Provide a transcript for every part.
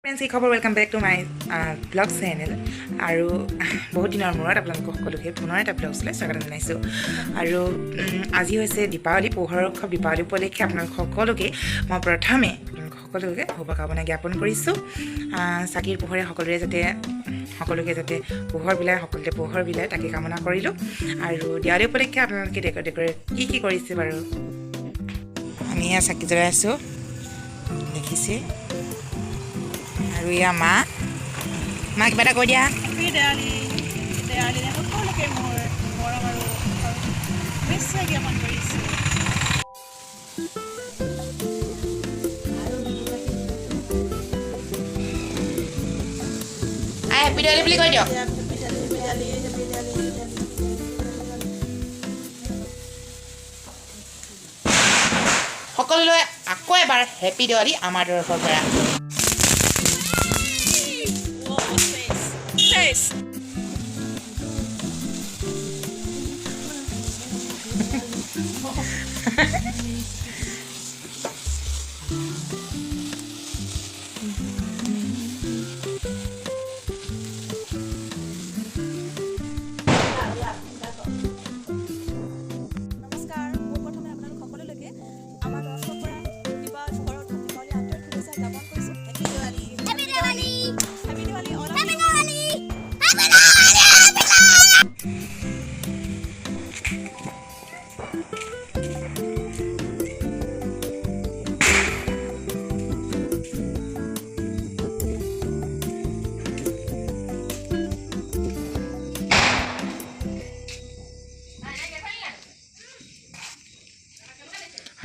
Friends, কি খবৰ? Welcome back to my blog channel. আৰু বহুত দিনৰ মূৰত আপোনালোকক সকলোকে পুনৰ এটা ব্লগছলৈ স্বাগতম জনাইছোঁ। আৰু আজি হৈছে দীপাৱলী, পোহৰৰ উৎসৱ। দীপাৱলী উপলক্ষে আপোনালোক সকলোকে মই প্ৰথমে সকলোকে শুভকামনা জ্ঞাপন কৰিছোঁ। চাকিৰ পোহৰে সকলোকে যাতে পোহৰ বিলায়, সকলোতে পোহৰ বিলায় তাকে কামনা কৰিলোঁ। আৰু দেৱালী উপলক্ষে আপোনালোকে ডেক'ৰেট কি কৰিছে বাৰু? আমি ইয়াত চাকি জ্বলাই আছোঁ, দেখিছে। আৰু এয়া মা কিবা এটা কৈ দিয়া। সকলোকে মোৰ মৰম আৰু শুভেচ্ছা জ্ঞাপন কৰিছোঁ। হেপী দেৱালী বুলি কৈ দিয়ক। সকলোলৈ আকৌ এবাৰ হেপী দেৱালী আমাৰ তৰফৰ পৰা। নমস্কাৰ, মোৰ প্ৰথমে আপোনালোক সকলোলৈকে আমাৰ তৰফৰ পৰা দীপাৱলী আন্তৰিক শুভেচ্ছা জ্ঞাপন কৰিছোঁ। Happy Diwali, happy Diwali, happy Diwali, all of you.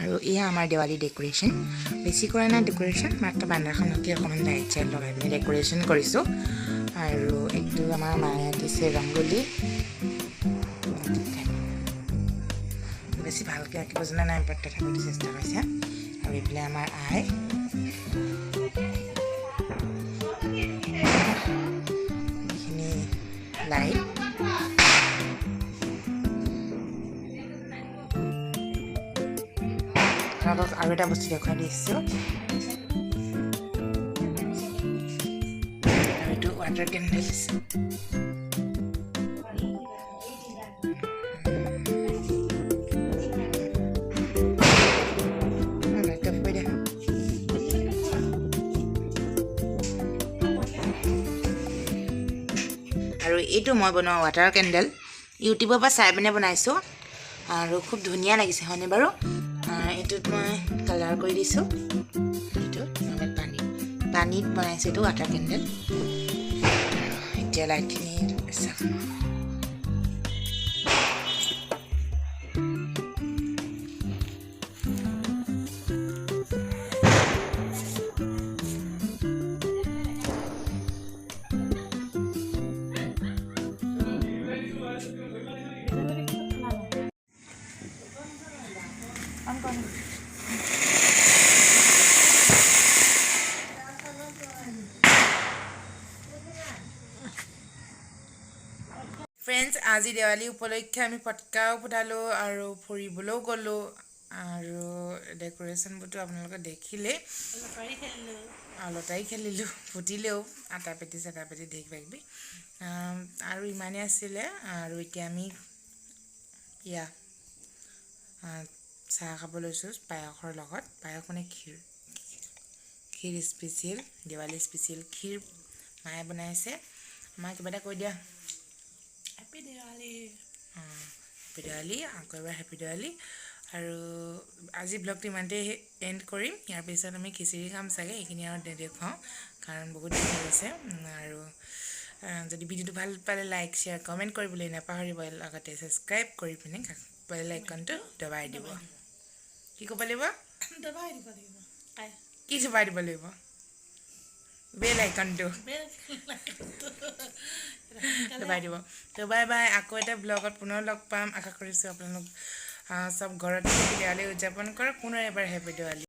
আৰু এয়া আমাৰ দেৱালী ডেক'ৰেশ্যন। বেছি কৰা নাই ডেক'ৰেশ্যন, মাত্ৰ বান্দাৰখনতে অকণমান লাইট চাইট লগাই পিনে ডেক'ৰেশ্যন কৰিছোঁ। আৰু এইটো আমাৰ মায়ে দিছে ৰংগলী। বেছি ভালকৈ আঁকিব জনা নাই, বাট তথাপিতো চেষ্টা কৰিছে। আৰু এইফালে আমাৰ আই, এইখিনি লাইট। আপোনালোকক আৰু এটা বস্তু দেখুৱাই দিছোঁ, এইটো ৱাটাৰ কেণ্ডেলছ। আৰু এইটো মই বনোৱা ৱাটাৰ কেণ্ডেল, ইউটিউবৰ পৰা চাই পিনে বনাইছোঁ আৰু খুব ধুনীয়া লাগিছে, হয়নে বাৰু? এইটোত মই কালাৰ কৰি দিছোঁ। এইটোত পানীত বনাইছোঁ এইটো ৱাটাৰ কেণ্ডেল। এতিয়া লাইটখিনি চাওক। ফ্ৰেণ্ডছ, আজি দেৱালী উপলক্ষে আমি পটকাও ফুটালোঁ আৰু ফুৰিবলৈও গ'লোঁ। আৰু ডেক'ৰেশ্যনবোৰতো আপোনালোকে দেখিলেই। লটাৰী খেলিলোঁ, ফুটিলেও আটা পেটি চাটা পেটি ঢেৰ কিবা কিবি। আৰু ইমানেই আছিলে। আৰু এতিয়া আমি চাহ খাব লৈছোঁ পায়সৰ লগত। পায়স মানে ক্ষীৰ স্পেচিয়েল, দেৱালী স্পেচিয়েল ক্ষীৰ মায়ে বনাইছে। মায়ে কিবা এটা কৈ দিয়া। হেপী দেৱালী। হেপী দেৱালী, আকৌ এবাৰ হেপী দেৱালী। আৰু আজি ব্লগটো ইমানতে এণ্ড কৰিম। ইয়াৰ পিছত আমি খিচিৰি খাম চাগে, এইখিনি আৰু দেখুৱাওঁ কাৰণ বহুত দেৰি হৈছে। আৰু যদি ভিডিঅ'টো ভাল পালে লাইক শ্বেয়াৰ কমেণ্ট কৰিবলৈ নাপাহৰিব। লগতে ছাবস্ক্ৰাইব কৰি পিনে বেল আইকনটো দবাই দিব। কি ক'ব লাগিব? দবাই দিব লাগিব। কি দবাই দিব লাগিব? বেল আইকনটো দবাই দিব। তো বাই বাই। আকৌ এটা ব্লগত পুনৰ লগ পাম। আশা কৰিছোঁ আপোনালোক চব ঘৰতে দেৱালী উদযাপন কৰক। পুনৰ এবাৰ হেপী দেৱালী।